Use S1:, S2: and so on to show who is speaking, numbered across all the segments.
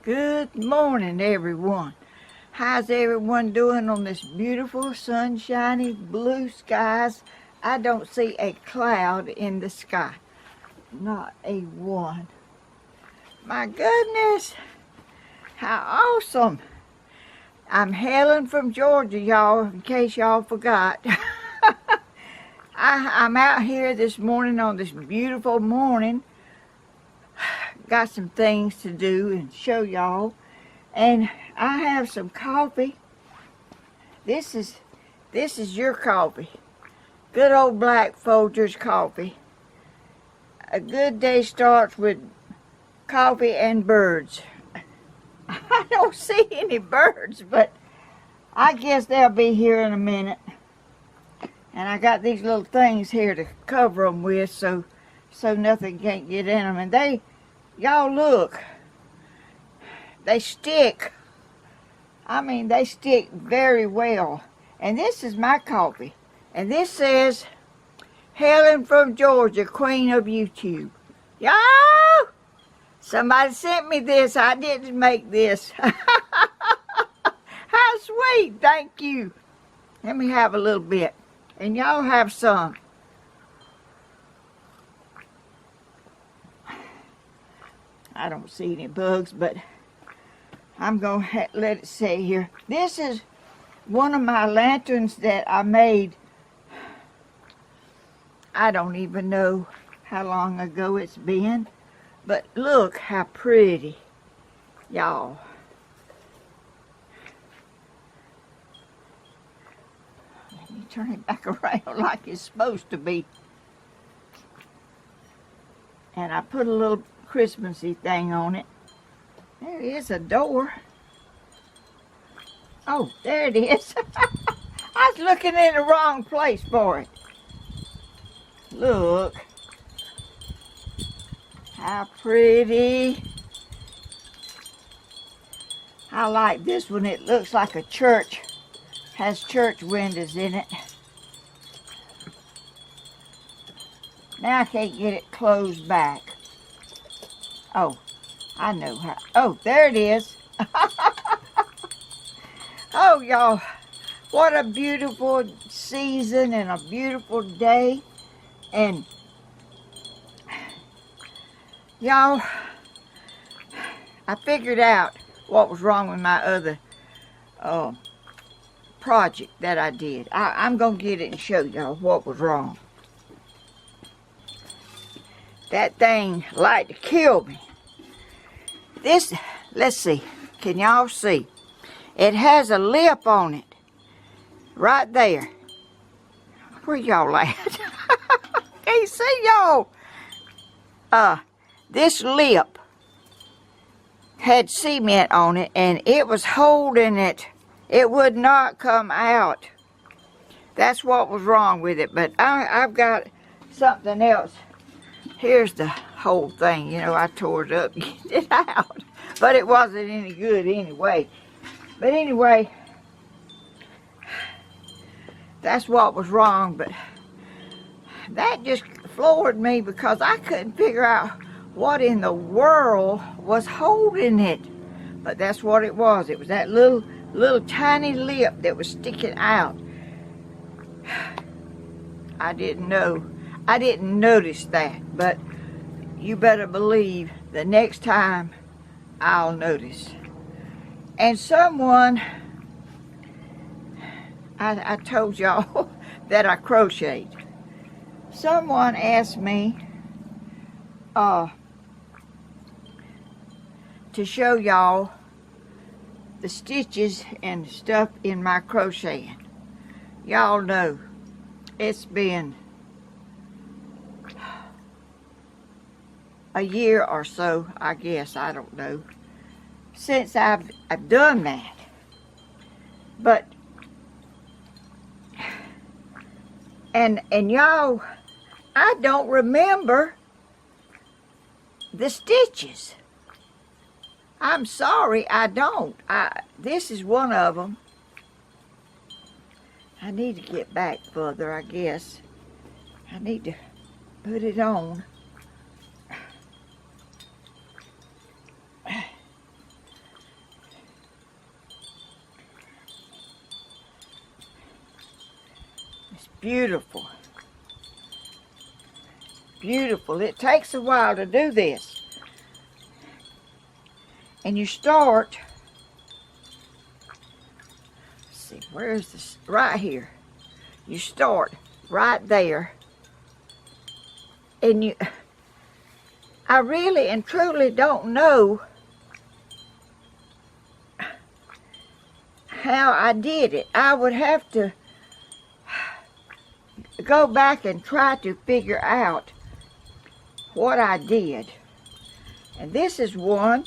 S1: Good morning, everyone. How's everyone doing on this beautiful, sunshiny, blue skies? I don't see a cloud in the sky. Not a one. My goodness, how awesome. I'm Helen from Georgia, y'all, in case y'all forgot. I'm out here this morning on this beautiful morning. Got some things to do and show y'all. And I have some coffee. This is your coffee. Good old black Folgers coffee. A good day starts with coffee and birds. I don't see any birds, but I guess they'll be here in a minute. And I got these little things here to cover them with so nothing can't get in them. And y'all look, they stick. I mean, they stick very well. And this is my coffee. And this says, Helen from Georgia, Queen of YouTube. Y'all, somebody sent me this. I didn't make this. How sweet. Thank you. Let me have a little bit. And y'all have some. I don't see any bugs, but I'm going to let it stay here. This is one of my lanterns that I made. I don't even know how long ago it's been, but look how pretty, y'all. Let me turn it back around like it's supposed to be. And I put a little Christmassy thing on it. There is a door. Oh, there it is. I was looking in the wrong place for it. Look. How pretty. I like this one. It looks like a church. Has church windows in it. Now I can't get it closed back. Oh, I know how. Oh, there it is. Oh, y'all, what a beautiful season and a beautiful day. And, y'all, I figured out what was wrong with my other project that I did. I'm going to get it and show y'all what was wrong. That thing like to kill me. This, let's see, can y'all see? It has a lip on it, right there. Where y'all at? Can't see y'all. This lip had cement on it, and it was holding it. It would not come out. That's what was wrong with it, but I've got something else. Here's the whole thing. You know, I tore it up, get it out. But it wasn't any good anyway. But anyway, that's what was wrong. But that just floored me because I couldn't figure out what in the world was holding it. But that's what it was. It was that little tiny lip that was sticking out. I didn't know. I didn't notice that, but you better believe the next time I'll notice. And someone, I told y'all that I crocheted. Someone asked me to show y'all the stitches and stuff in my crocheting. Y'all know it's been a year or so, I guess, I don't know, since I've done that. But and y'all, I don't remember the stitches. I'm sorry, I don't. This is one of them. I need to get back further, I guess. I need to put it on. beautiful. Beautiful. It takes a while to do this. And you start, let's see, where is this? Right here. You start right there. And I really and truly don't know how I did it. I would have to go back and try to figure out what I did. And this is one.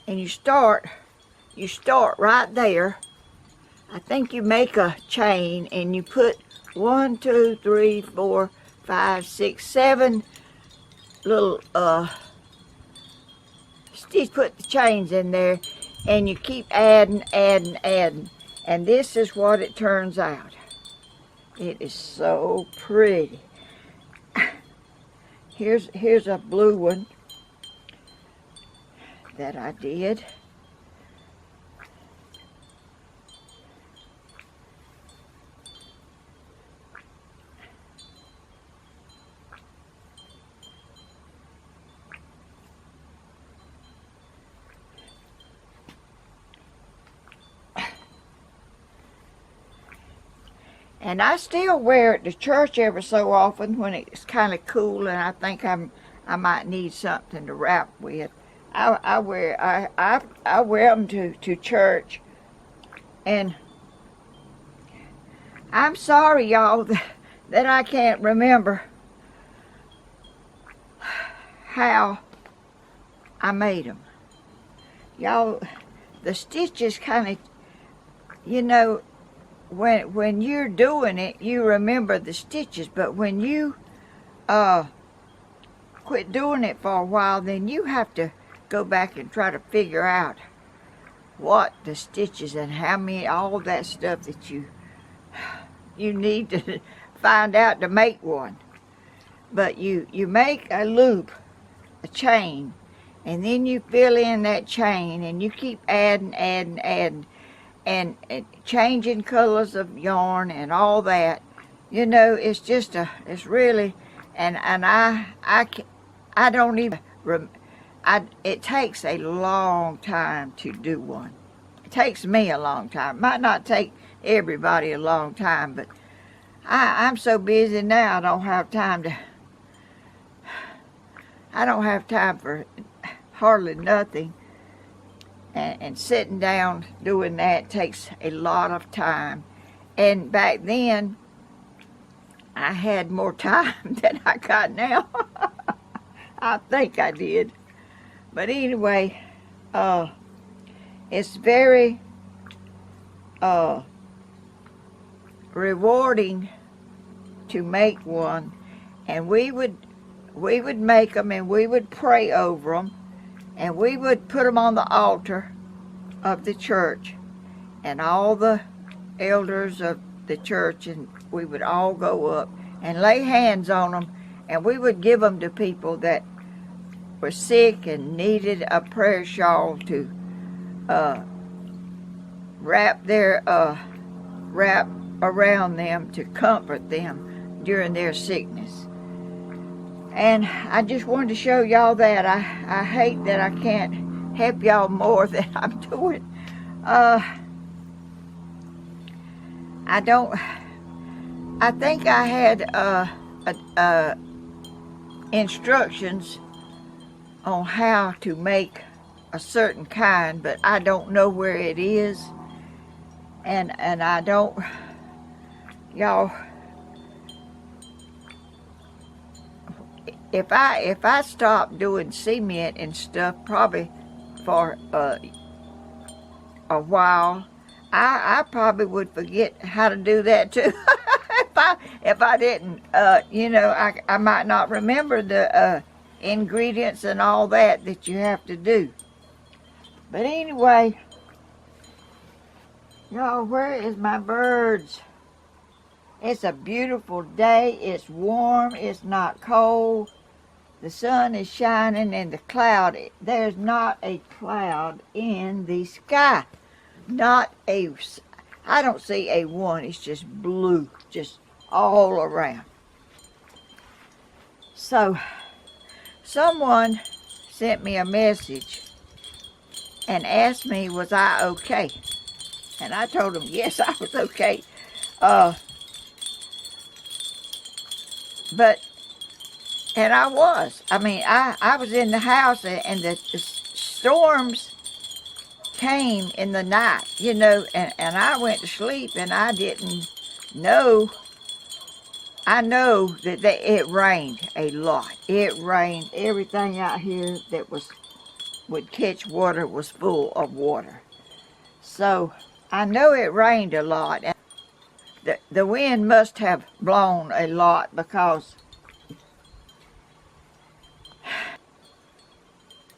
S1: And you start right there. I think you make a chain and you put 1, 2, 3, 4, 5, 6, 7 little stitch, put the chains in there, and you keep adding, and this is what it turns out. It is so pretty. Here's a blue one that I did. And I still wear it to church every so often when it's kind of cool and I think I might need something to wrap with. I wear them to church. And I'm sorry, y'all, that I can't remember how I made them. Y'all, the stitches kind of, you know, when you're doing it, you remember the stitches, but when you quit doing it for a while, then you have to go back and try to figure out what the stitches and how many, all that stuff that you need to find out to make one. But you make a loop, a chain, and then you fill in that chain and you keep adding, and changing colors of yarn and all that. You know, it's just it's really, and I don't even, it takes a long time to do one. It takes me a long time. Might not take everybody a long time, but I'm so busy now, I don't have time for hardly nothing. And sitting down doing that takes a lot of time. And back then, I had more time than I got now. I think I did. But anyway, it's very rewarding to make one. And we would make them and we would pray over them. And we would put them on the altar of the church, and all the elders of the church, and we would all go up and lay hands on them, and we would give them to people that were sick and needed a prayer shawl to wrap around them to comfort them during their sickness. And I just wanted to show y'all that. I hate that I can't help y'all more than I'm doing. I think I had instructions on how to make a certain kind, but I don't know where it is. And I don't, y'all, if I stop doing cement and stuff, probably for a while, I probably would forget how to do that too. if I didn't, you know, I might not remember the ingredients and all that you have to do. But anyway, y'all, where is my birds? It's a beautiful day. It's warm. It's not cold. The sun is shining and the cloud, there's not a cloud in the sky. Not a, I don't see a one. It's just blue, just all around. So, someone sent me a message and asked me, was I okay? And I told them, yes, I was okay. And I was. I mean, I was in the house, and the storms came in the night, you know, and I went to sleep, and I didn't know. I know that it rained a lot. It rained. Everything out here that would catch water was full of water. So I know it rained a lot. And the wind must have blown a lot, because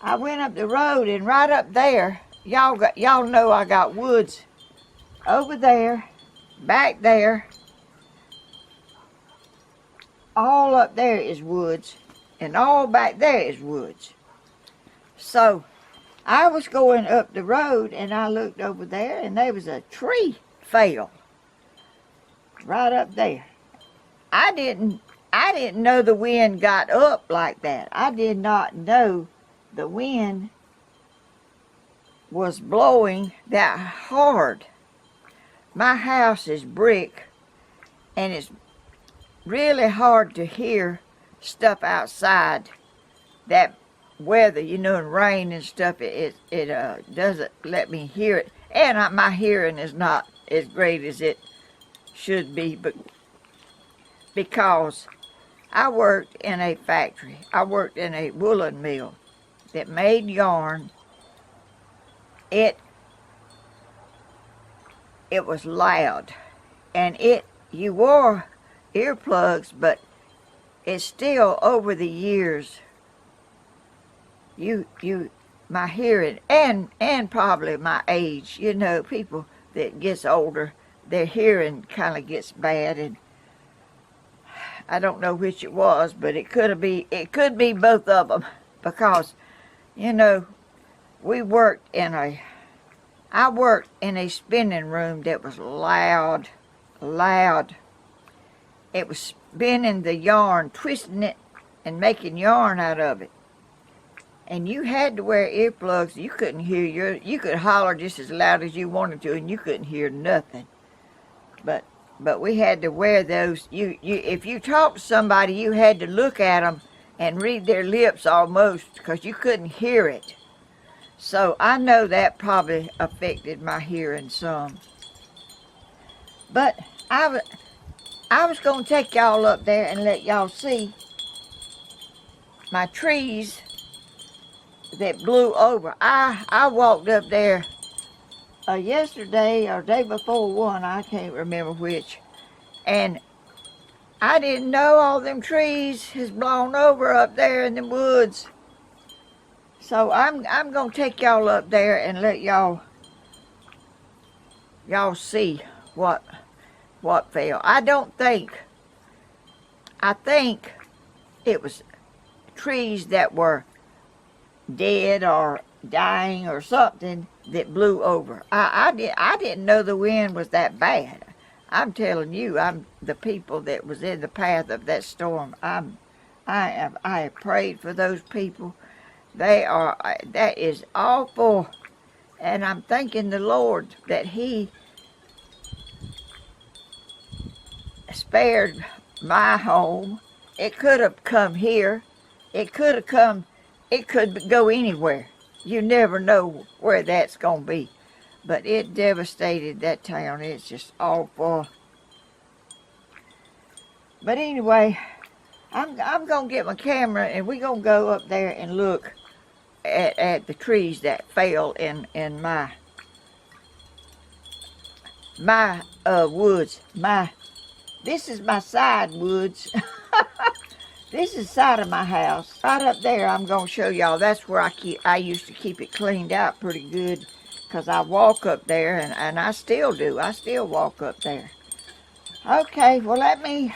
S1: I went up the road, and right up there, y'all know I got woods over there, back there. All up there is woods, and all back there is woods. So I was going up the road, and I looked over there, and there was a tree fell right up there. I didn't know the wind got up like that. I did not know the wind was blowing that hard. My house is brick, and it's really hard to hear stuff outside. That weather, you know, and rain and stuff, it doesn't let me hear it. And my hearing is not as great as it should be, but because I worked in a factory. I worked in a woolen mill that made yarn. It was loud, and you wore earplugs, but it's still, over the years, my hearing and probably my age, you know, people that gets older, their hearing kind of gets bad, and I don't know which it was, but it could be both of them, because, you know, I worked in a spinning room that was loud. It was spinning the yarn, twisting it, and making yarn out of it. And you had to wear earplugs. You couldn't hear you could holler just as loud as you wanted to, and you couldn't hear nothing. But we had to wear those. If you talked to somebody, you had to look at them and read their lips almost, because you couldn't hear it. So I know that probably affected my hearing some. But I was going to take y'all up there and let y'all see my trees that blew over. I walked up there yesterday or day before one, I can't remember which, and I didn't know all them trees has blown over up there in the woods. So I'm gonna take y'all up there and let y'all see what fell. I think it was trees that were dead or dying or something that blew over. I didn't know the wind was that bad. I'm telling you, I'm the people that was in the path of that storm. I have prayed for those people. That is awful, and I'm thanking the Lord that He spared my home. It could have come here. It could go anywhere. You never know where that's going to be. But it devastated that town. It's just awful. But anyway, I'm going to get my camera, and we're going to go up there and look at the trees that fell in my woods. This is my side woods. This is the side of my house. Right up there, I'm going to show y'all. That's where I used to keep it cleaned out pretty good, because I walk up there, and I still do. I still walk up there. Okay, well, let me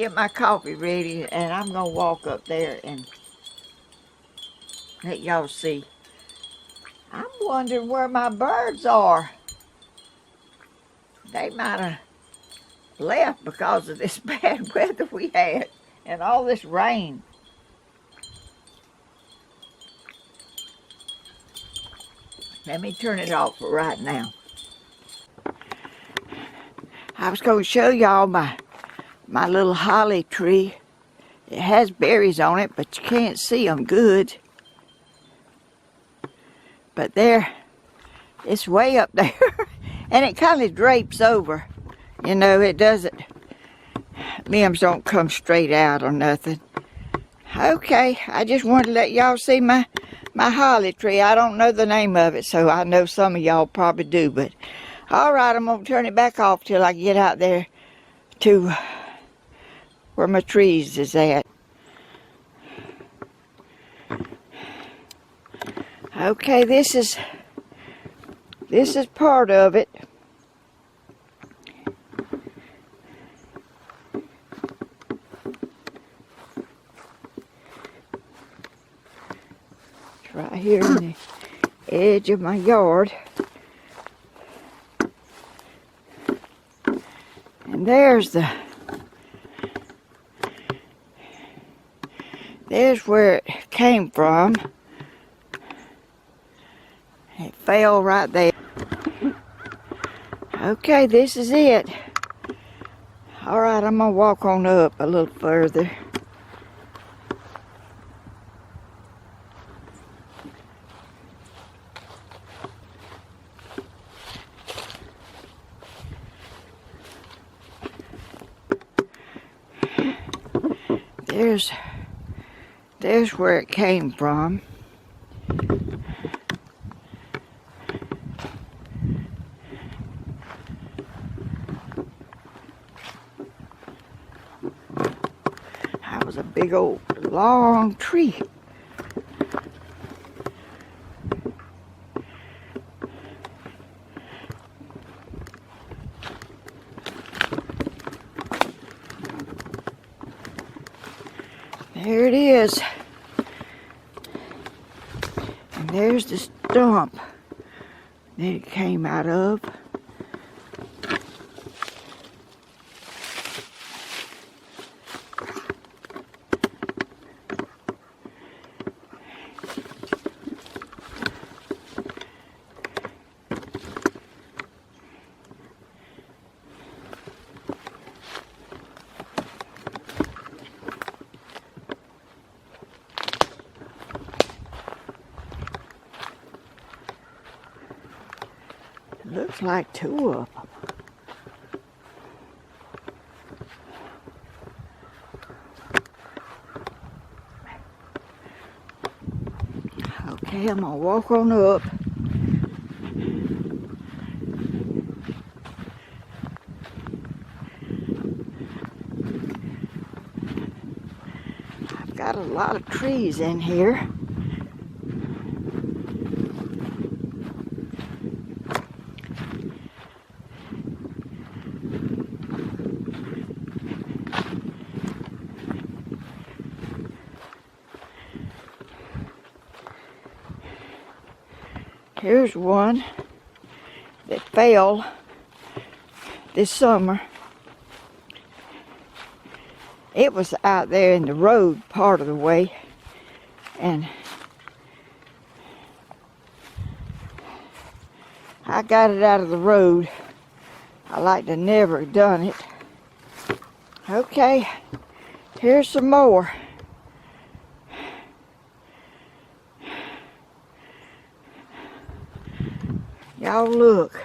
S1: get my coffee ready, and I'm going to walk up there and let y'all see. I'm wondering where my birds are. They might have left because of this bad weather we had and all this rain. Let me turn it off for right now. I was going to show y'all my little holly tree. It has berries on it, but you can't see them good. But there, it's way up there. And it kind of drapes over. You know, it doesn't, limbs don't come straight out or nothing. Okay, I just wanted to let y'all see my holly tree. I don't know the name of it, so I know some of y'all probably do. But all right, I'm going to turn it back off till I get out there to where my trees is at. Okay, this is part of it. It's right here in the edge of my yard. And there's where it came from. It fell right there. Okay, this is it. All right, I'm gonna walk on up a little further. There's where it came from. That was a big old long tree. There it is. And there's the stump that it came out of. Looks like two of them. Okay, I'm gonna walk on up. I've got a lot of trees in here. Here's one that fell this summer. It was out there in the road part of the way, and I got it out of the road. I like to never have done it. Okay, here's some more. Y'all look.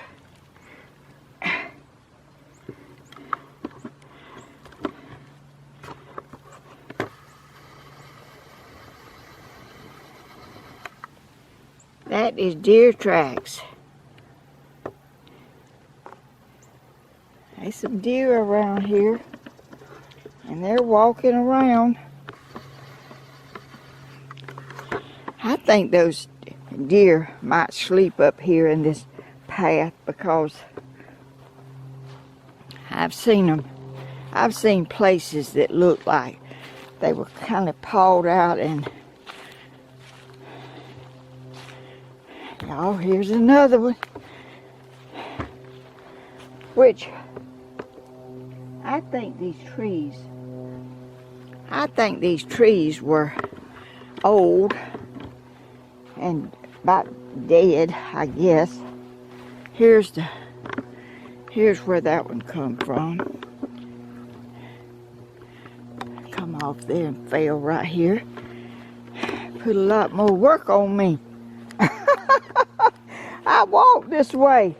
S1: That is deer tracks. There's some deer around here, and they're walking around. I think those deer might sleep up here in this path because I've seen them I've seen places that look like they were kind of pawed out, and y'all, here's another one, which I think these trees were old and about dead, I guess. Here's where that one come from. Come off there and fell right here. Put a lot more work on me. I walked this way.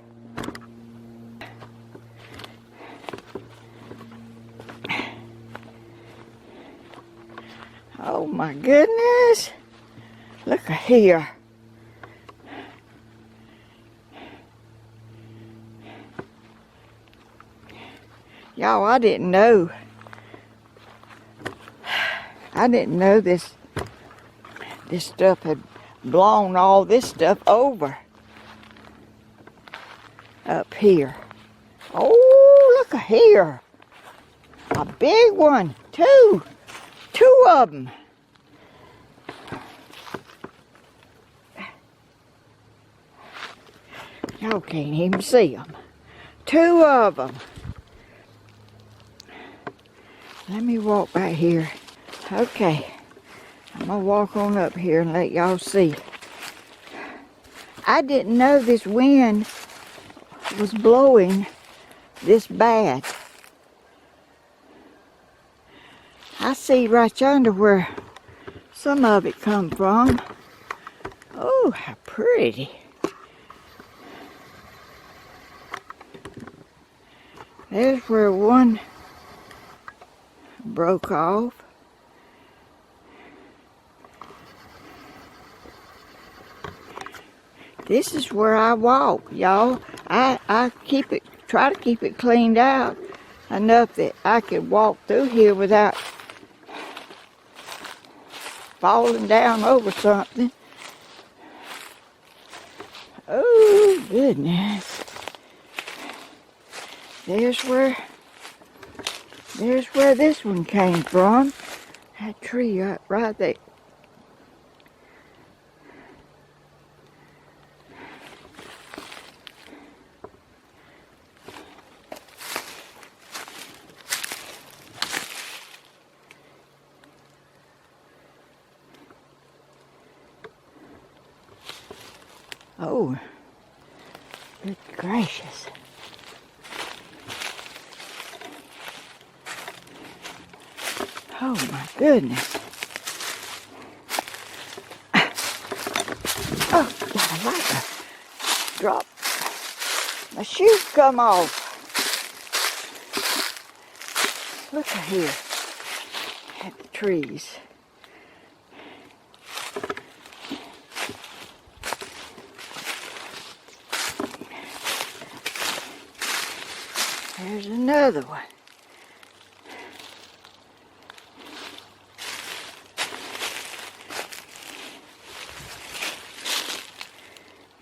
S1: Oh my goodness. Look at here. Y'all, I didn't know this stuff had blown all this stuff over up here. Oh, look at here. A big one, two of them. Y'all can't even see them. Two of them. Let me walk back here. Okay, I'm gonna walk on up here and let y'all see. I didn't know this wind was blowing this bad. I see right yonder where some of it come from. Oh, how pretty. There's where one broke off. This is where I walk, y'all. I try to keep it cleaned out enough that I could walk through here without falling down over something. Oh goodness. There's where this one came from. That tree right there. Oh, good gracious. Oh my goodness. Oh, God, I like to drop. My shoes come off. Look at here at the trees. There's another one.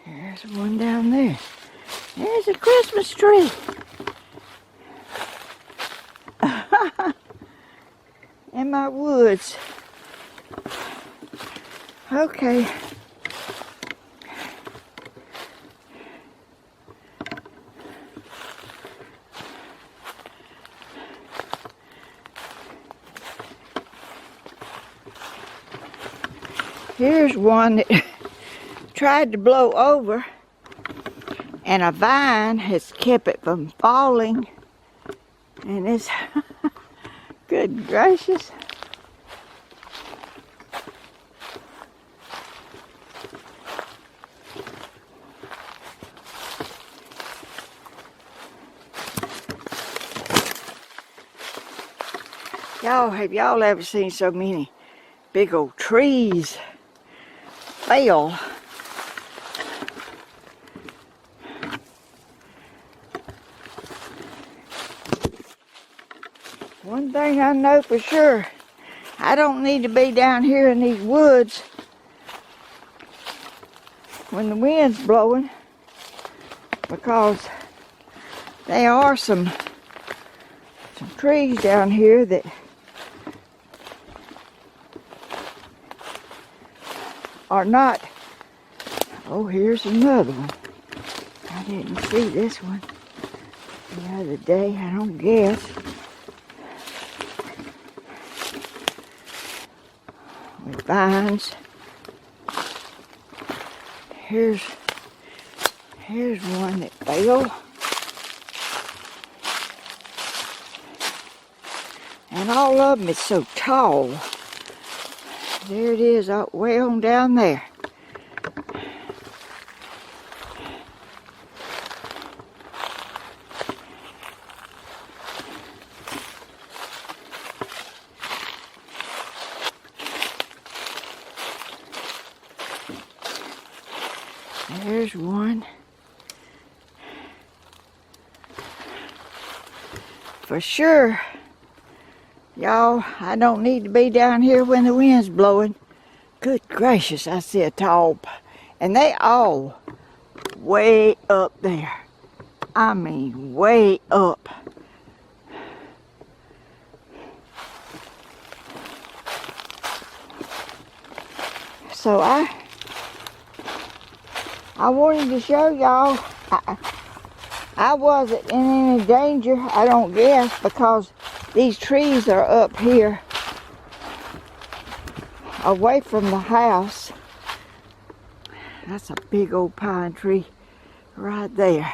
S1: There's one down there. There's a Christmas tree. In my woods. Okay. Here's one that tried to blow over, and a vine has kept it from falling, and it's good gracious. Y'all, have y'all ever seen so many big old trees fail? One thing I know for sure, I don't need to be down here in these woods when the wind's blowing, because there are some some trees down here that are not. Oh, here's another one. I didn't see this one the other day, I don't guess. With vines. Here's one that fell. And all of them is so tall. There it is, way on down there. There's one. For sure, y'all, I don't need to be down here when the wind's blowing. Good gracious, I see a tall, and they all way up there. I mean, way up. So I wanted to show y'all. I wasn't in any danger, I don't guess, because these trees are up here away from the house. That's a big old pine tree right there.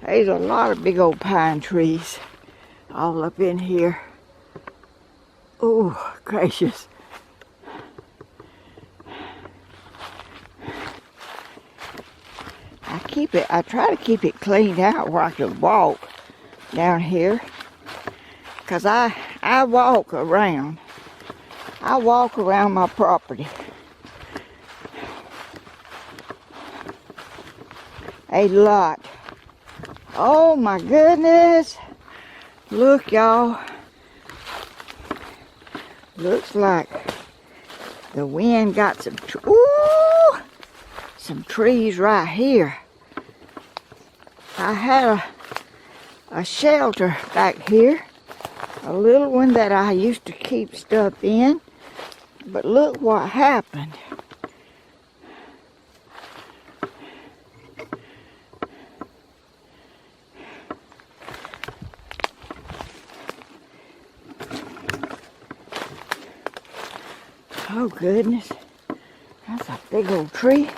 S1: There's a lot of big old pine trees all up in here. Oh, gracious. I try to keep it cleaned out where I can walk down here, because I walk around. I walk around my property a lot. Oh my goodness. Look, y'all. Looks like the wind got some trees right here. I had a shelter back here, a little one that I used to keep stuff in, but look what happened. Oh goodness, that's a big old tree.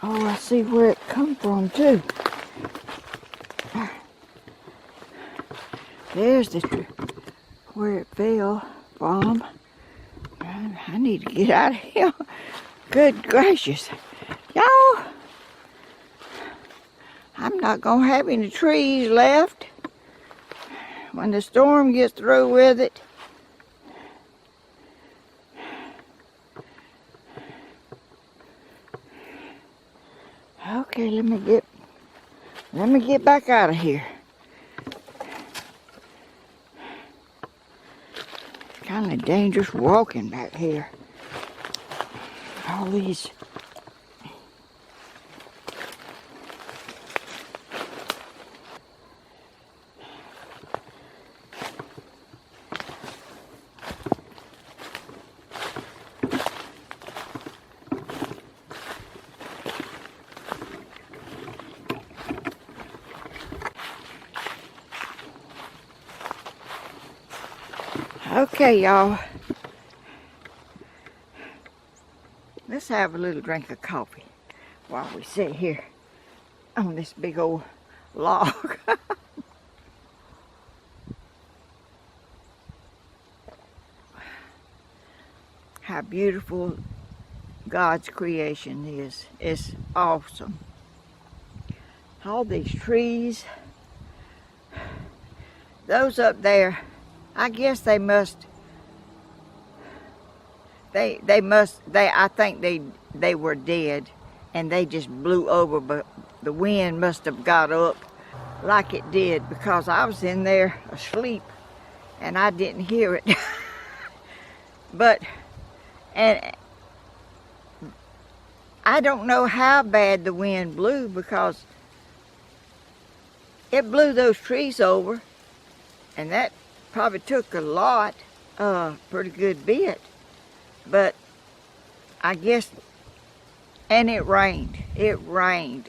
S1: Oh, I see where it come from too. There's where it fell from. I need to get out of here. Good gracious. Y'all, I'm not gonna have any trees left when the storm gets through with it. Okay, let me get back out of here. It's kind of dangerous walking back here. All these. Okay, y'all. Let's have a little drink of coffee while we sit here on this big old log. How beautiful God's creation is. It's awesome. All these trees. Those up there, I guess they must, I think they were dead and they just blew over, but the wind must have got up like it did, because I was in there asleep and I didn't hear it. And I don't know how bad the wind blew, because it blew those trees over, and that probably took a lot, pretty good bit. But I guess, and it rained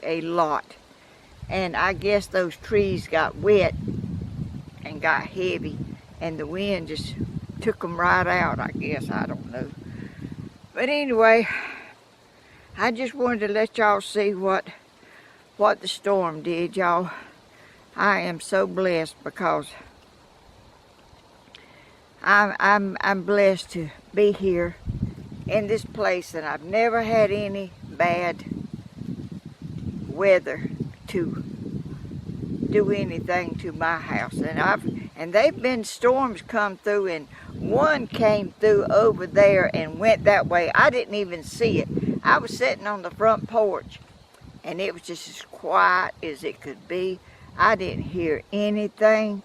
S1: a lot. And I guess those trees got wet and got heavy, and the wind just took them right out, I guess. I don't know. But anyway, I just wanted to let y'all see what the storm did, y'all. I am so blessed because I'm blessed to be here in this place, and I've never had any bad weather to do anything to my house. And they've been storms come through, and one came through over there and went that way. I didn't even see it. I was sitting on the front porch, and it was just as quiet as it could be. I didn't hear anything,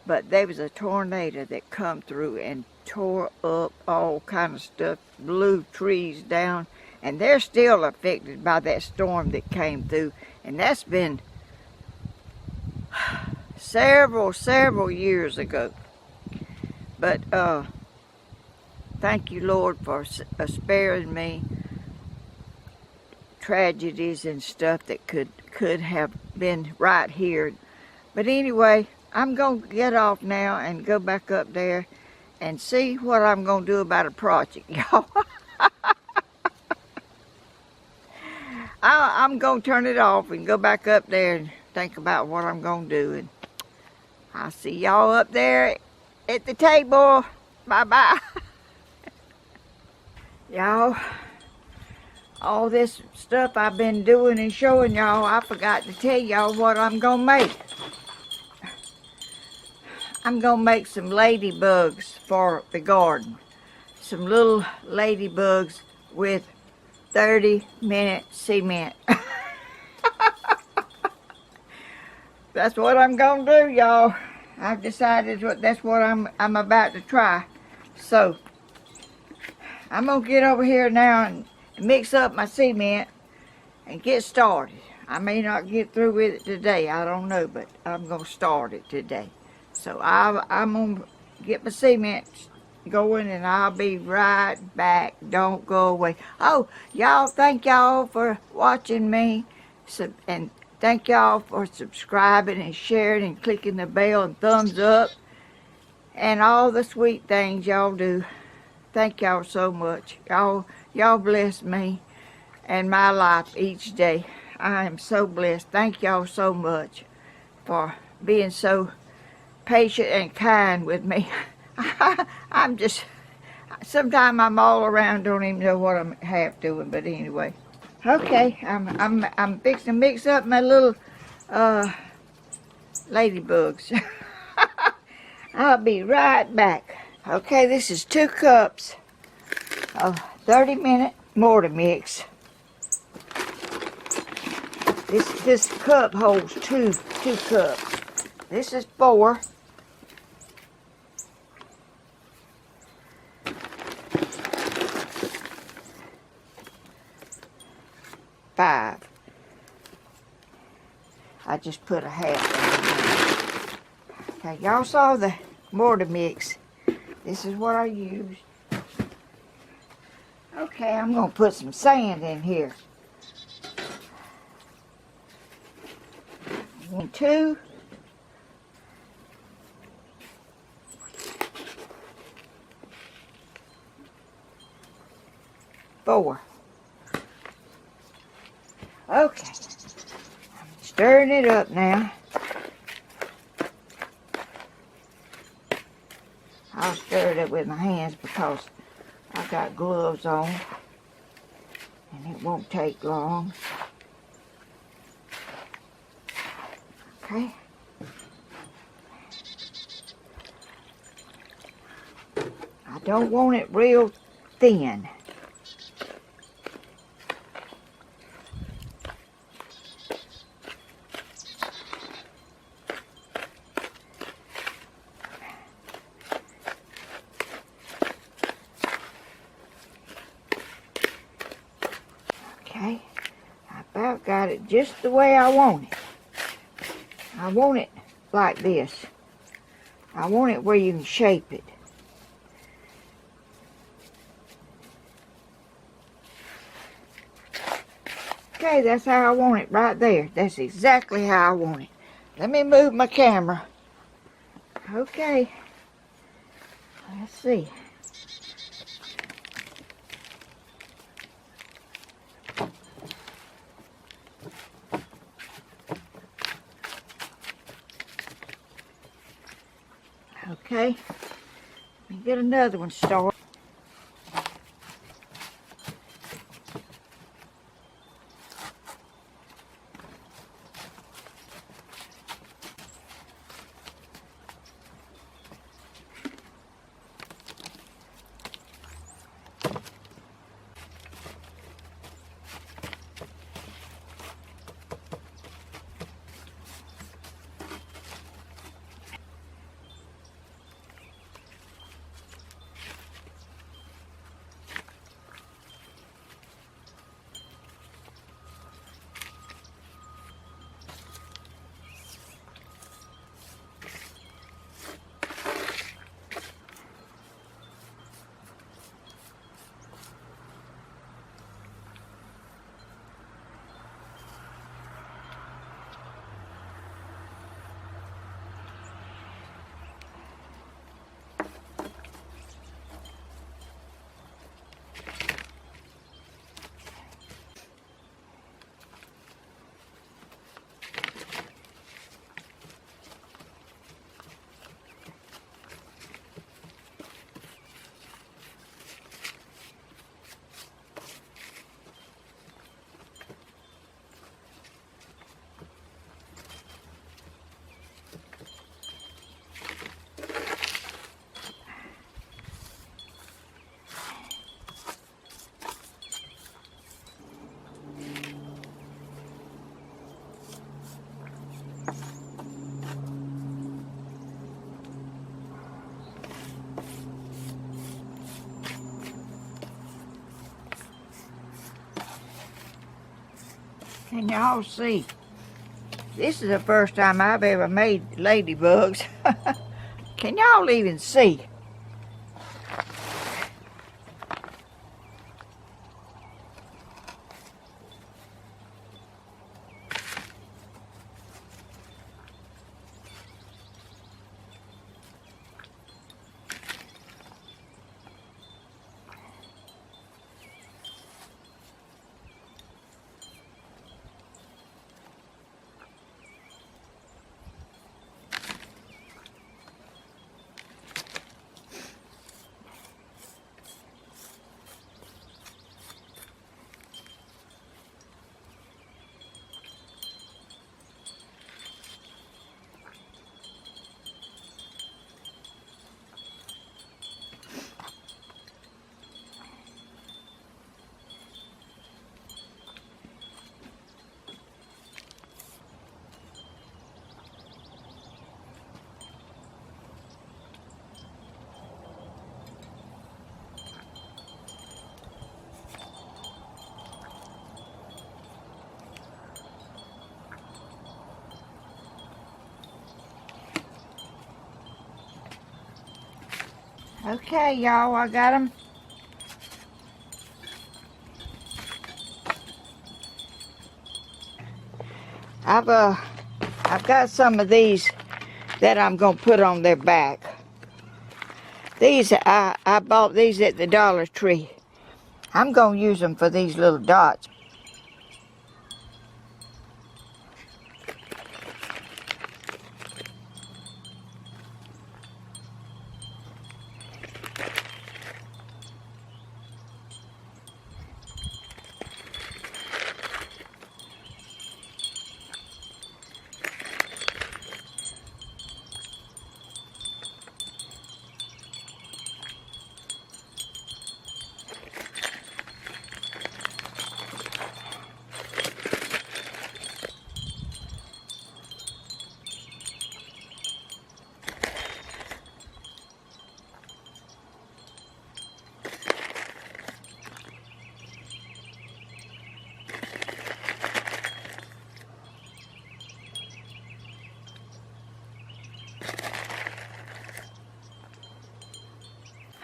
S1: but there was a tornado that come through and tore up all kind of stuff, blew trees down, and they're still affected by that storm that came through. And that's been several years ago. But thank you, Lord, for sparing me tragedies and stuff that could have been right here. But anyway, I'm going to get off now and go back up there and see what I'm going to do about a project, y'all. I'm going to turn it off and go back up there and think about what I'm going to do. And I'll see y'all up there at the table. Bye-bye. Y'all, all this stuff I've been doing and showing y'all, I forgot to tell y'all what I'm going to make. I'm going to make some ladybugs for the garden. Some little ladybugs with 30-minute cement. That's what I'm going to do, y'all. I've decided that's what I'm about to try. So, I'm going to get over here now and mix up my cement and get started. I may not get through with it today, I don't know, but I'm going to start it today. So I'm going to get my cement going, and I'll be right back. Don't go away. Oh, y'all, thank y'all for watching me. And thank y'all for subscribing and sharing and clicking the bell and thumbs up. And all the sweet things y'all do. Thank y'all so much. Y'all bless me and my life each day. I am so blessed. Thank y'all so much for being so patient and kind with me. I'm just, sometimes I'm all around, don't even know what I'm half doing, but anyway. Okay, I'm fixing to mix up my little ladybugs. I'll be right back. Okay, this is 2 cups of 30-minute mortar mix. This cup holds two cups. This is 4. I just put a half in there. Okay, y'all saw the mortar mix. This is what I used. Okay, I'm going to put some sand in here. 1, 2. 4. Okay, I'm stirring it up now. I'll stir it up with my hands because I got gloves on and it won't take long. Okay. I don't want it real thin. Okay, I about got it just the way I want it. I want it like this. I want it where you can shape it. Okay, that's how I want it right there. That's exactly how I want it. Let me move my camera. Okay. Let's see. Okay. Let me get another one started. Can y'all see? This is the first time I've ever made ladybugs. Can y'all even see? Okay, y'all, I got them. I've got some of these that I'm gonna put on their back. These I bought these at the Dollar Tree. I'm gonna use them for these little dots.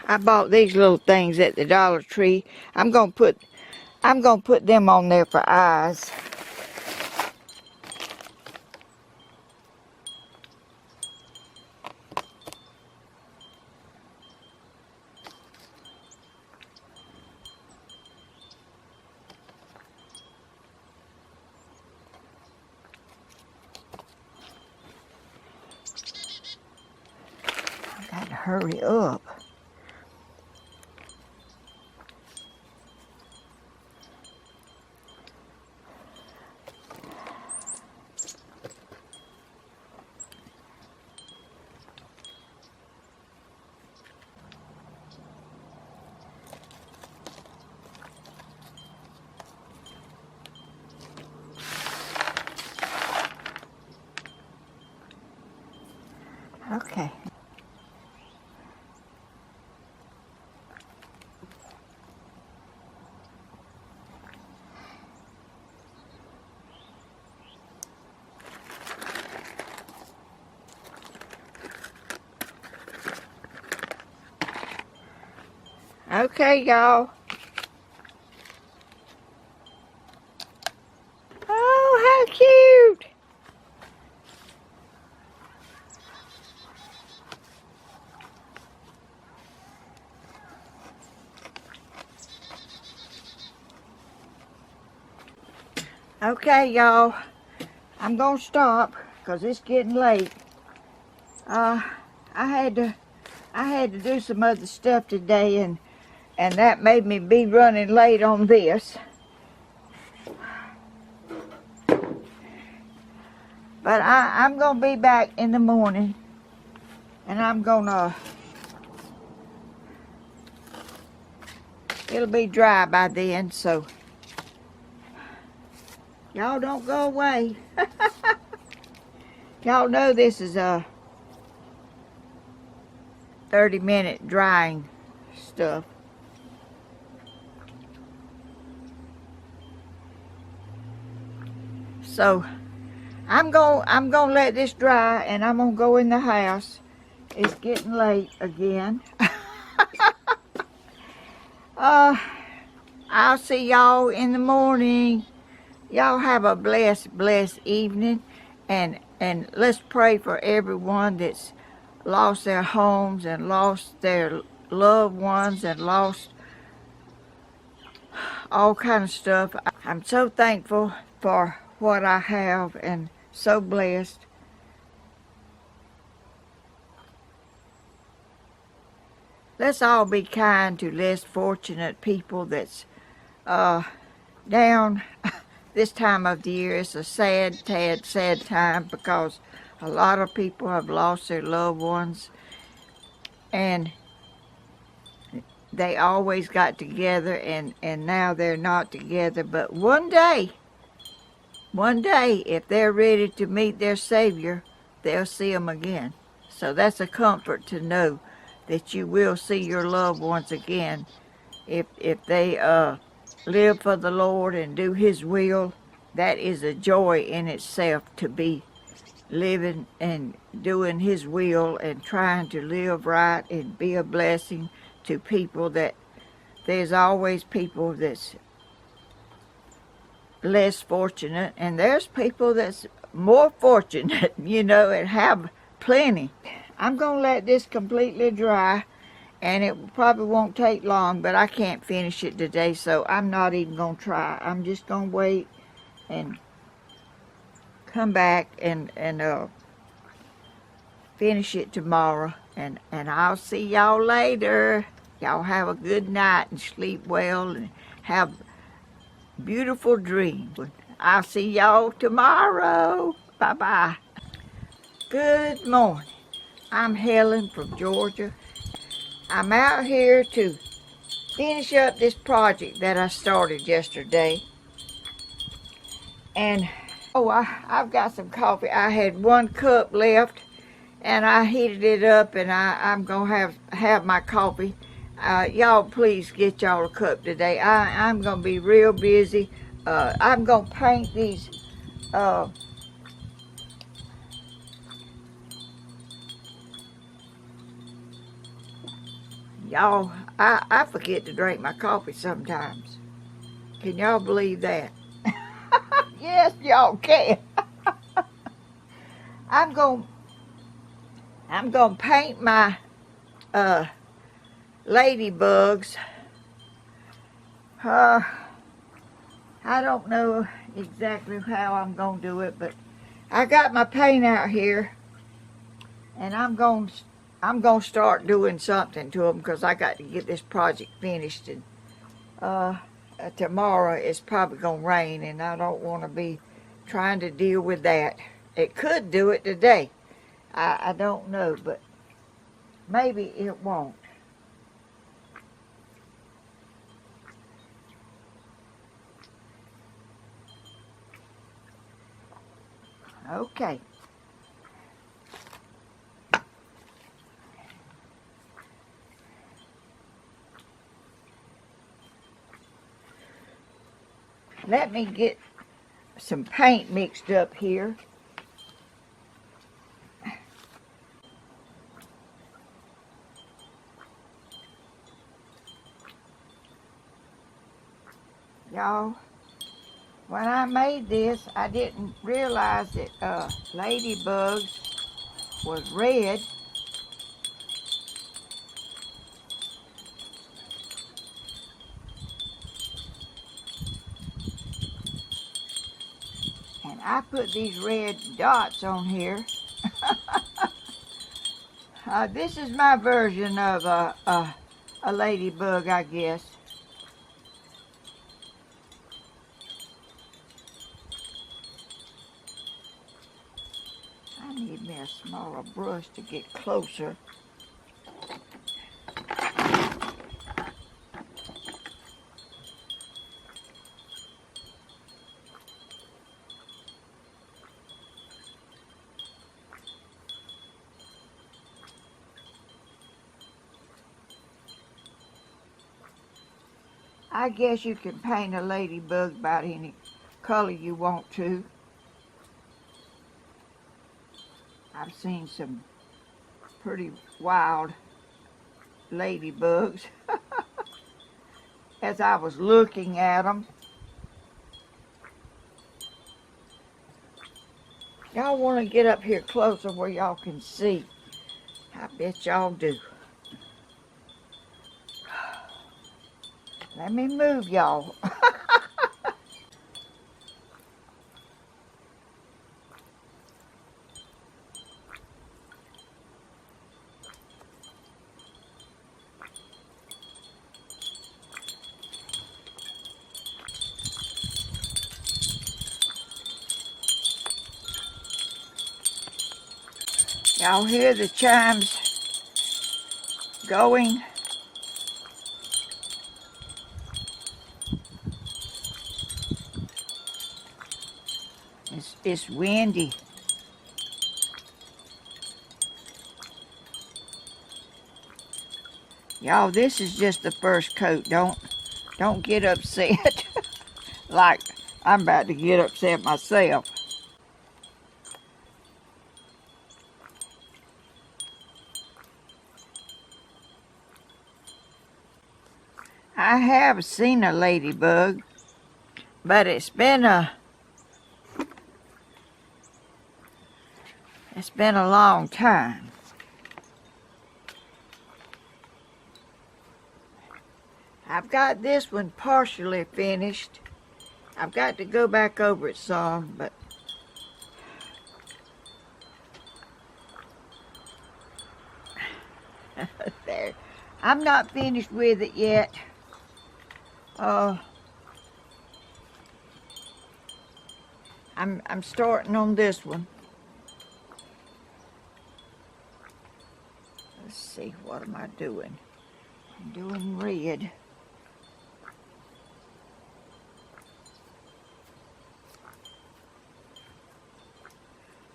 S1: I bought these little things at the Dollar Tree. I'm gonna put them on there for eyes. I gotta hurry up. Okay. Okay, y'all. Oh, how cute. Okay, y'all. I'm gonna stop because it's getting late. I had to do some other stuff today, and that made me be running late on this. But I'm gonna be back in the morning, and it'll be dry by then, so y'all don't go away. Y'all know this is a 30-minute drying stuff. So I'm gonna let this dry, and I'm gonna go in the house. It's getting late again. I'll see y'all in the morning. Y'all have a blessed evening, and let's pray for everyone that's lost their homes and lost their loved ones and lost all kind of stuff. I'm so thankful for what I have and so blessed. Let's all be kind to less fortunate people that's down this time of the year. It's a sad time because a lot of people have lost their loved ones, and they always got together, and now they're not together. But one day, if they're ready to meet their Savior, they'll see him again. So that's a comfort to know that you will see your loved ones again if they live for the Lord and do his will. That is a joy in itself, to be living and doing his will and trying to live right and be a blessing to people. That there's always people that's less fortunate, and there's people that's more fortunate, and have plenty. I'm gonna let this completely dry, and it probably won't take long, but I can't finish it today, so I'm not even gonna try. I'm just gonna wait and come back and finish it tomorrow, and I'll see y'all later. Y'all have a good night and sleep well and have beautiful dreams. I'll see y'all tomorrow. Bye-bye. Good morning. I'm Helen from Georgia. I'm out here to finish up this project that I started yesterday. And I've got some coffee. I had 1 cup left, and I heated it up, and I'm gonna have my coffee. Y'all please get y'all a cup today. I'm gonna be real busy. I'm gonna paint these Y'all, I forget to drink my coffee sometimes. Can y'all believe that? Yes, y'all can. I'm going to paint my ladybugs. I don't know exactly how I'm going to do it, but I got my paint out here, and I'm going to start doing something to them because I got to get this project finished. And tomorrow it's probably going to rain, and I don't want to be trying to deal with that. It could do it today. I don't know, but maybe it won't. Okay. Let me get some paint mixed up here. Y'all, when I made this, I didn't realize that Ladybugs was red. And I put these red dots on here. This is my version of a ladybug, I guess. I need me a smaller brush to get closer. I guess you can paint a ladybug about any color you want to. I've seen some pretty wild ladybugs as I was looking at them. Y'all want to get up here closer where y'all can see. I bet y'all do. Let me move y'all. Y'all hear the chimes going? It's windy. Y'all, this is just the first coat. Don't get upset like I'm about to get upset myself. I have seen a ladybug, but it's been a long time. I've got this one partially finished. I've got to go back over it some, but there. I'm not finished with it yet. I'm starting on this one. Let's see, what am I doing? I'm doing red.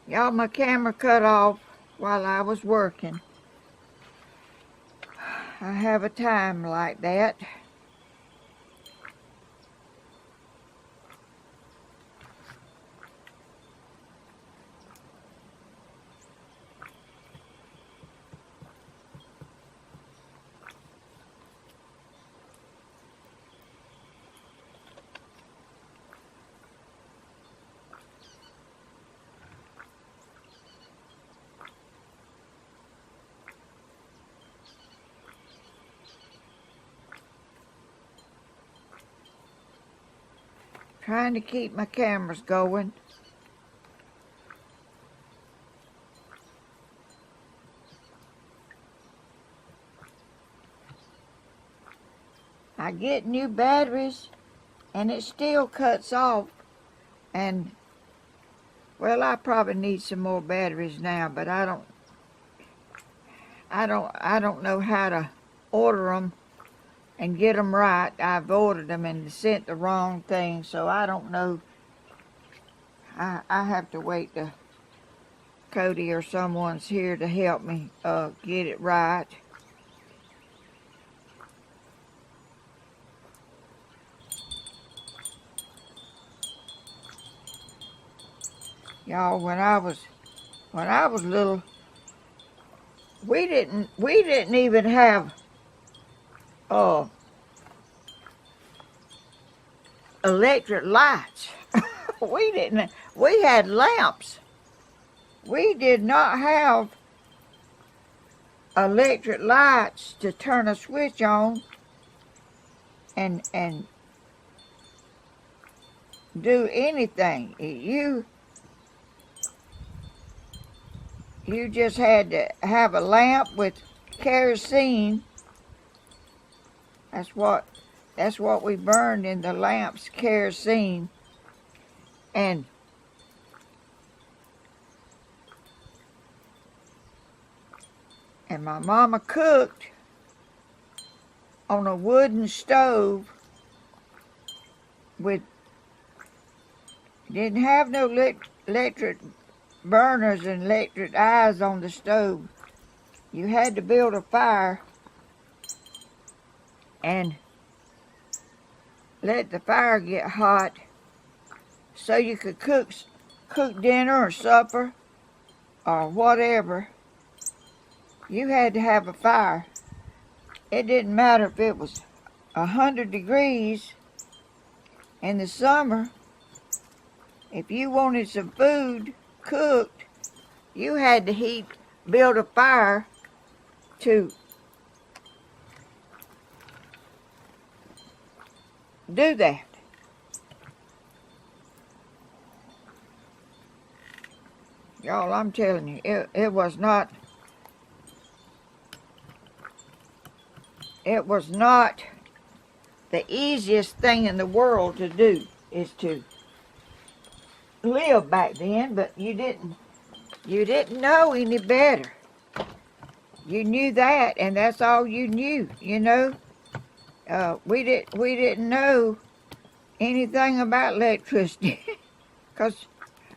S1: Y'all, my camera cut off while I was working. I have a time like that. Trying to keep my cameras going. I get new batteries and it still cuts off, and well, I probably need some more batteries now, but I don't know how to order them and get them right. I've ordered them and sent the wrong thing, so I don't know. I have to wait till Cody or someone's here to help me get it right. Y'all, when I was little, we didn't even have electric lights. We had lamps. We did not have electric lights to turn a switch on and do anything. You just had to have a lamp with kerosene. That's what we burned in the lamps, kerosene. And my mama cooked on a wooden stove with, didn't have no electric burners and electric eyes on the stove. You had to build a fire and let the fire get hot so you could cook dinner or supper or whatever. You had to have a fire. It didn't matter if it was 100 degrees in the summer. If you wanted some food cooked, you had to build a fire to do that. Y'all, I'm telling you, it was not the easiest thing in the world to do, is to live back then, but you didn't know any better. You knew that, and that's all you knew, you know. We didn't know anything about electricity because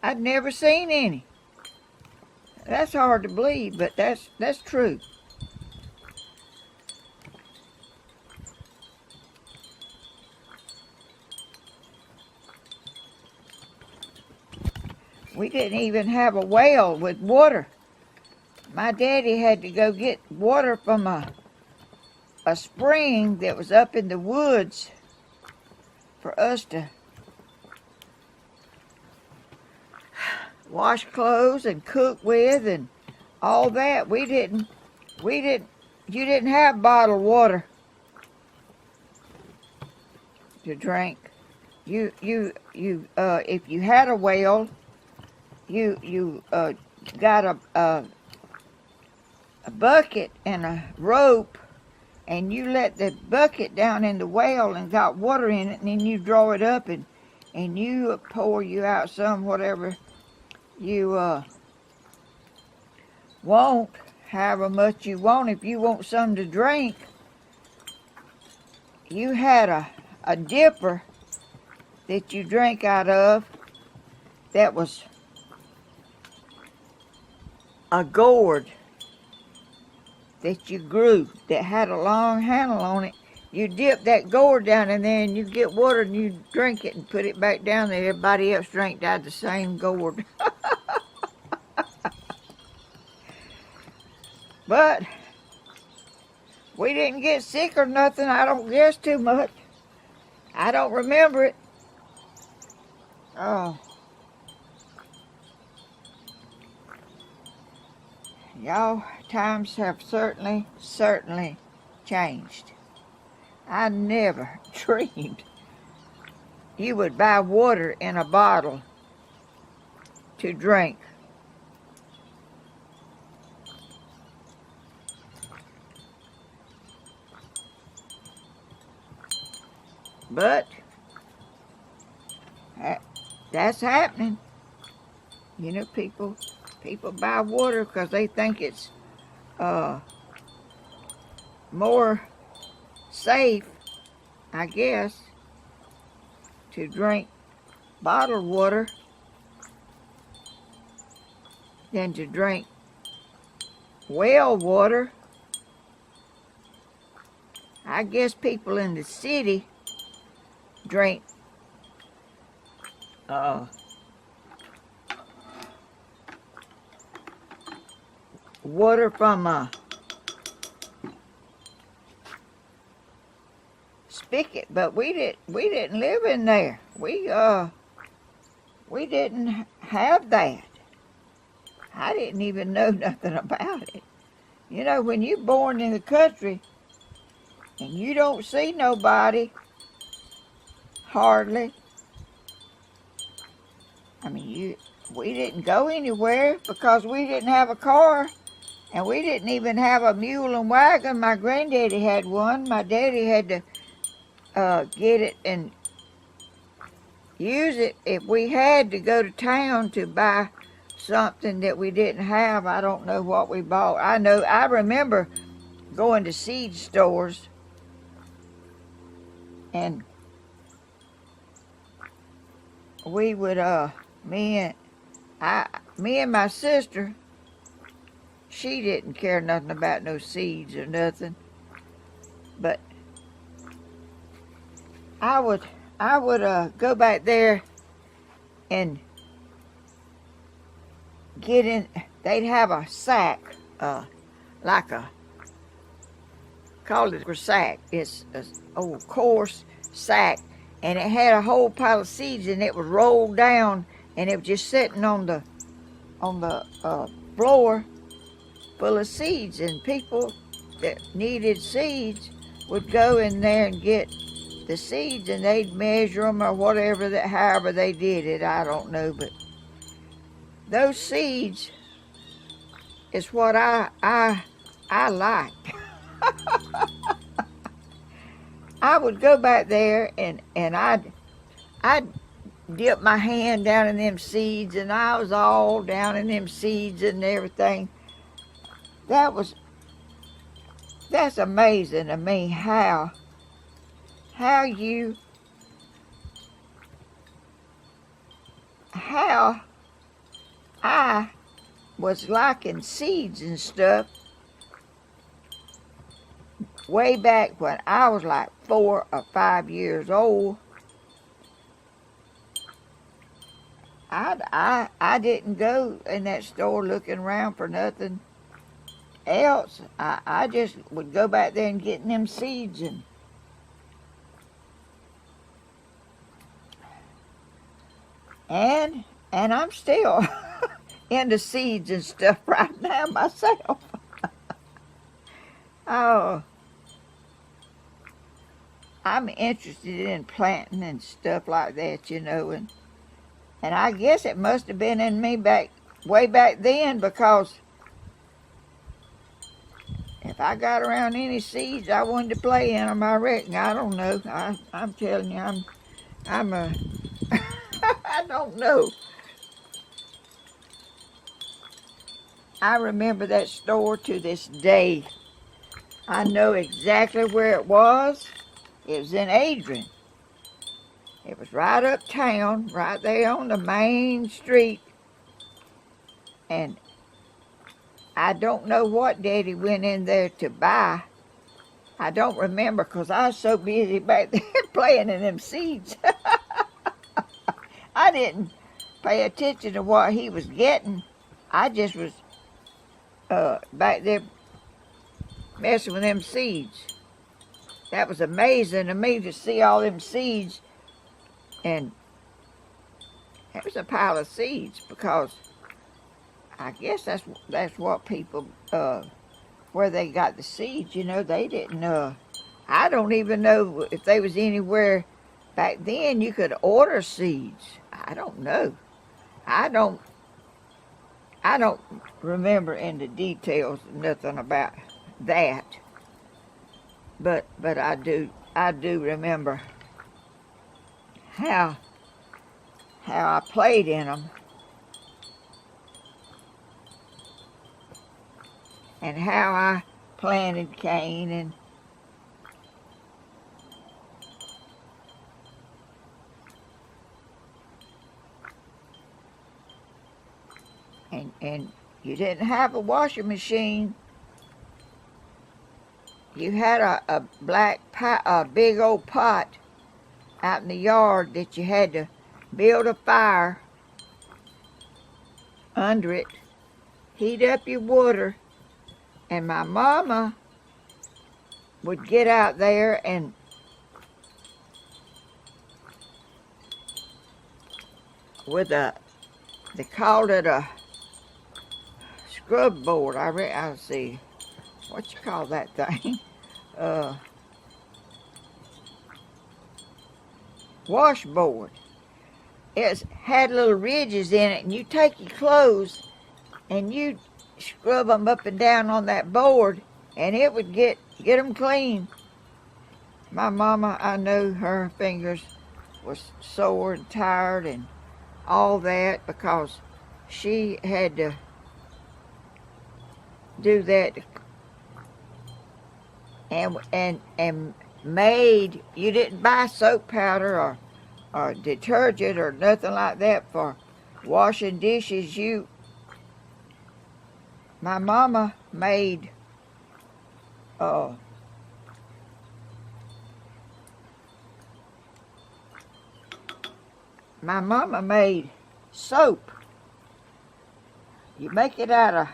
S1: I'd never seen any. That's hard to believe, but that's true. We didn't even have a well with water. My daddy had to go get water from a spring that was up in the woods for us to wash clothes and cook with and all that. You didn't have bottled water to drink. If you had a well, you got a bucket and a rope, and you let the bucket down in the well and got water in it, and then you draw it up and you pour you out some whatever you want, however much you want. If you want some to drink, you had a dipper that you drank out of that was a gourd that you grew that had a long handle on it. You dip that gourd down in there and you get water and you drink it and put it back down there. Everybody else drank out of the same gourd. But we didn't get sick or nothing. I don't guess too much. I don't remember it. Oh. Y'all, times have certainly changed. I never dreamed you would buy water in a bottle to drink. But that's happening. You know, people buy water because they think it's more safe, I guess, to drink bottled water than to drink well water. I guess people in the city drink water from a spigot, but we didn't live in there. We didn't have that. I didn't even know nothing about it. You know, when you're born in the country and you don't see nobody hardly. I mean, we didn't go anywhere because we didn't have a car, and we didn't even have a mule and wagon. My granddaddy had one. My daddy had to get it and use it if we had to go to town to buy something that we didn't have. I don't know what we bought. I remember going to seed stores, and we would me and my sister, she didn't care nothing about no seeds or nothing, but I would go back there and get in. They'd have a sack, like a, called it a sack. It's an old coarse sack, and it had a whole pile of seeds, and it was rolled down, and it was just sitting on the floor full of seeds, and people that needed seeds would go in there and get the seeds, and they'd measure them or whatever, that however they did it, I don't know, but those seeds is what I like. I would go back there and I'd dip my hand down in them seeds, and I was all down in them seeds and everything. That's amazing to me how I was liking seeds and stuff way back when I was like 4 or 5 years old. I didn't go in that store looking around for nothing else. I just would go back there and get them seeds, and I'm still into seeds and stuff right now myself. Oh, I'm interested in planting and stuff like that, you know, and I guess it must have been in me way back then, because if I got around any seeds, I wanted to play in them, I reckon. I don't know. I'm telling you, I'm a, I don't know. I remember that store to this day. I know exactly where it was. It was in Adrian. It was right uptown, right there on the main street. And I don't know what Daddy went in there to buy. I don't remember, because I was so busy back there playing in them seeds. I didn't pay attention to what he was getting. I just was back there messing with them seeds. That was amazing to me to see all them seeds, and it was a pile of seeds, because I guess that's what people, where they got the seeds, you know. They didn't, I don't even know if they was anywhere Back then you could order seeds. I don't know. I don't remember in the details nothing about that. But I do remember how I played in them and how I planted cane and you didn't have a washing machine. You had a black pot, a big old pot out in the yard that you had to build a fire under it, heat up your water, and my mama would get out there and with they called it a scrub board. I'll see, what you call that thing? Washboard. It had little ridges in it, and you take your clothes and you scrub them up and down on that board, and it would get them clean. My mama, I know her fingers was sore and tired and all that because she had to do that. And made, you didn't buy soap powder or detergent or nothing like that for washing dishes. My mama made soap. You make it out of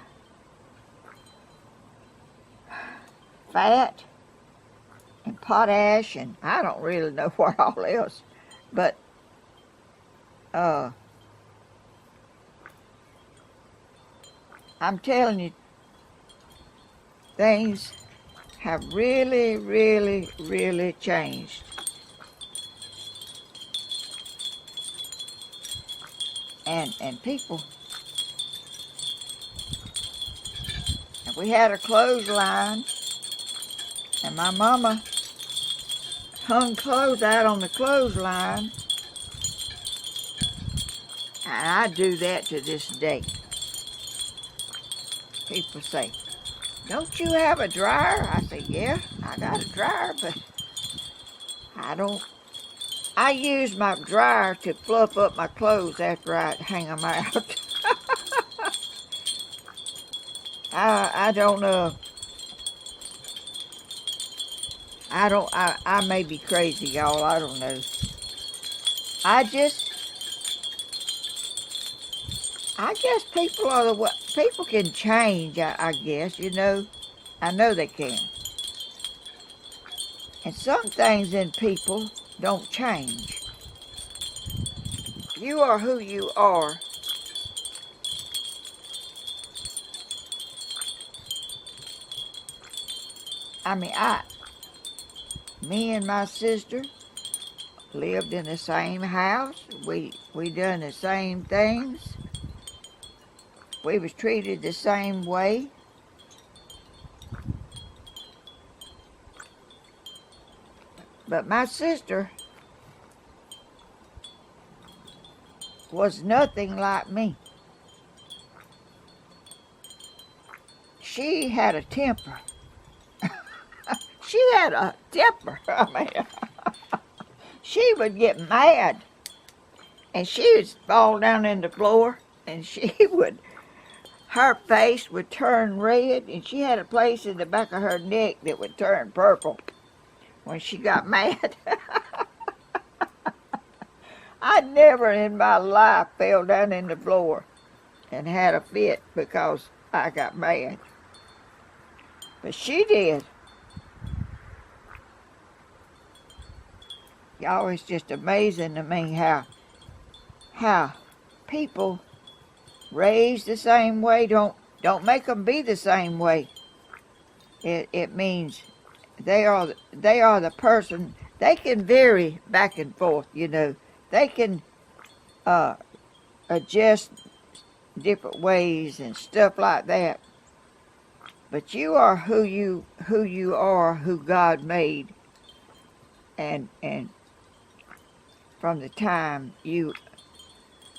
S1: fat and potash, and I don't really know what all else, but I'm telling you, things have really, really, really changed. And people, and we had a clothesline, and my mama hung clothes out on the clothesline, and I do that to this day. People say, "Don't you have a dryer?" I say, "Yeah, I got a dryer, but I use my dryer to fluff up my clothes after I hang them out." I don't know. I may be crazy, y'all. I don't know. I guess people can change. I guess, you know. I know they can. And some things in people don't change. You are who you are. I mean, me and my sister lived in the same house. We done the same things. We was treated the same way. But my sister was nothing like me. She had a temper. She had a temper. I mean, she would get mad, and she would fall down in the floor, and her face would turn red, and she had a place in the back of her neck that would turn purple when she got mad. I never in my life fell down in the floor and had a fit because I got mad. But she did. Y'all, it's just amazing to me how people raised the same way don't make them be the same way. It means they are the person they can vary back and forth, you know. They can adjust different ways and stuff like that. But you are who you are, who God made, and from the time you,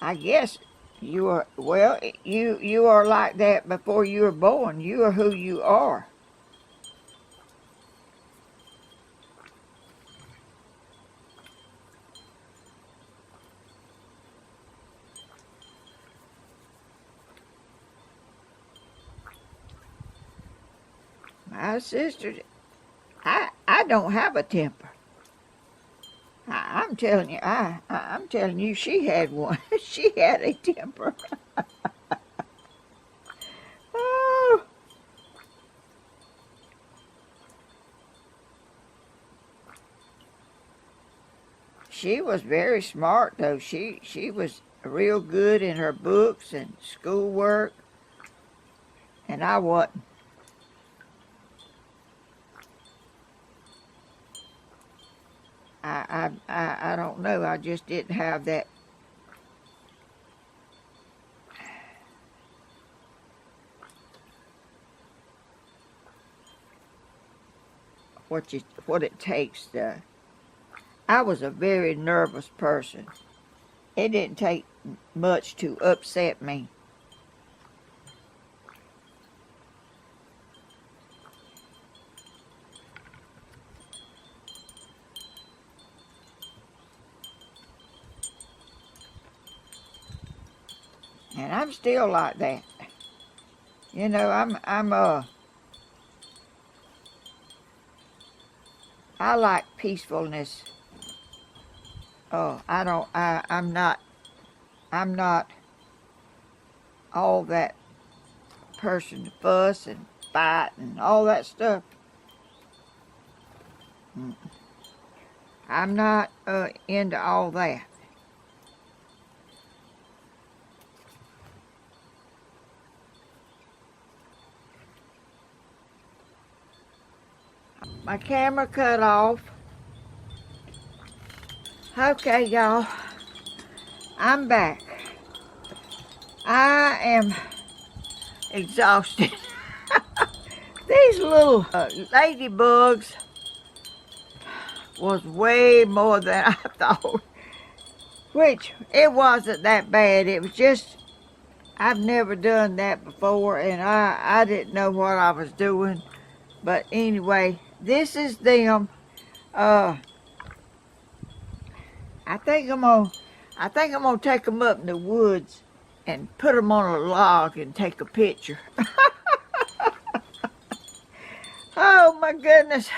S1: I guess you are, well, you are like that before you were born. You are who you are. My sister, I don't have a temper. I'm telling you, I'm telling you, she had one. She had a temper. Oh. She was very smart, though. She was real good in her books and schoolwork, and I wasn't. I don't know. I just didn't have that. What it takes to. I was a very nervous person. It didn't take much to upset me. And I'm still like that. You know, I like peacefulness. Oh, I'm not all that person to fuss and fight and all that stuff. I'm not into all that. My camera cut off. Okay, y'all. I'm back. I am exhausted. These little ladybugs was way more than I thought. Which, it wasn't that bad. It was just, I've never done that before, and I didn't know what I was doing. But anyway, this is them. I think I'm gonna take them up in the woods and put them on a log and take a picture. Oh my goodness.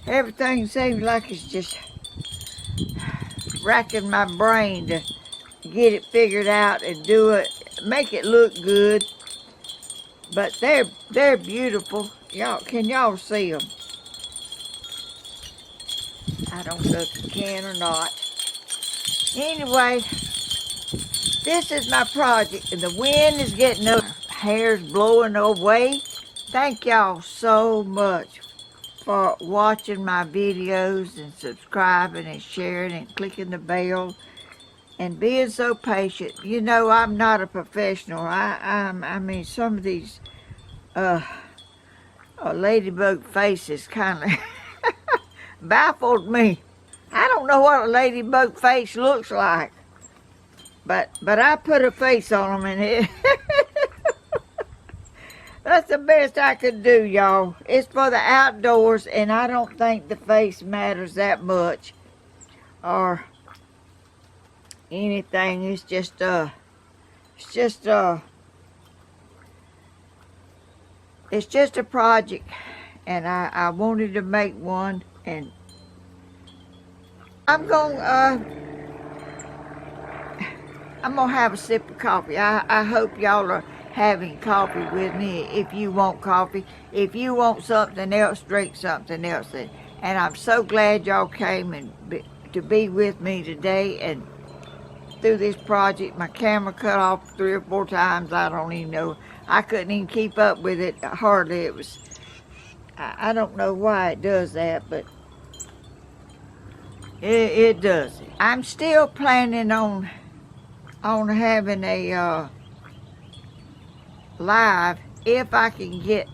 S1: Everything seems like it's just racking my brain to get it figured out and do it, make it look good. But they're beautiful. Can y'all see them? I don't know if you can or not. Anyway, this is my project, and the wind is getting up. Hair's blowing away. Thank y'all so much for watching my videos and subscribing and sharing and clicking the bell and being so patient. You know, I'm not a professional. I mean, some of these ladybug faces kind of baffled me. I don't know what a ladybug face looks like, but I put a face on them, and it that's the best I could do, y'all. It's for the outdoors, and I don't think the face matters that much or anything. It's just a project, and I wanted to make one, and I'm gonna have a sip of coffee. I hope y'all are having coffee with me. If you want coffee, if you want something else, drink something else. And I'm so glad y'all came to be with me today and through this project. My camera cut off 3 or 4 times. I don't even know. I couldn't even keep up with it hardly. It was I don't know why it does that, but it does it. I'm still planning on having a live if I can get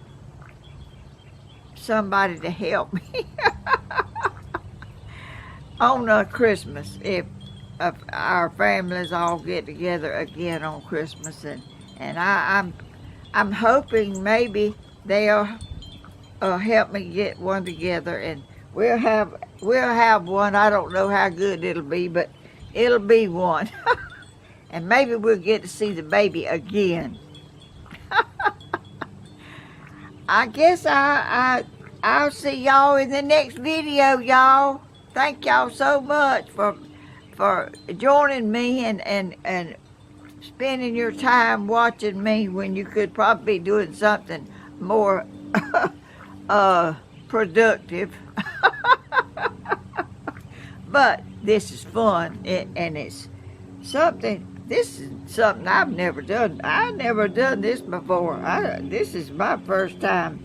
S1: somebody to help me on Christmas, if our families all get together again on Christmas, and I'm hoping maybe they'll help me get one together, and we'll have one. I don't know how good it'll be, but it'll be one. And maybe we'll get to see the baby again. I guess I'll see y'all in the next video, y'all. Thank y'all so much for joining me and spending your time watching me when you could probably be doing something more productive. But this is fun, and it's something. This is something I've never done. I've never done this before. This is my first time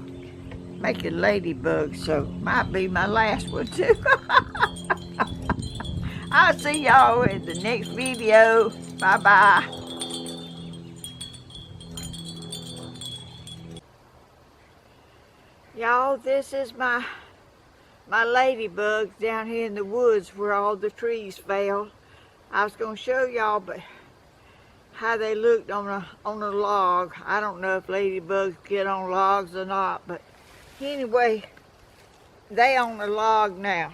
S1: making ladybugs, so might be my last one too. I'll see y'all in the next video. Bye-bye. Y'all, this is my ladybugs down here in the woods where all the trees fell. I was going to show y'all, but how they looked on a log. I don't know if ladybugs get on logs or not, but anyway, they on the log now.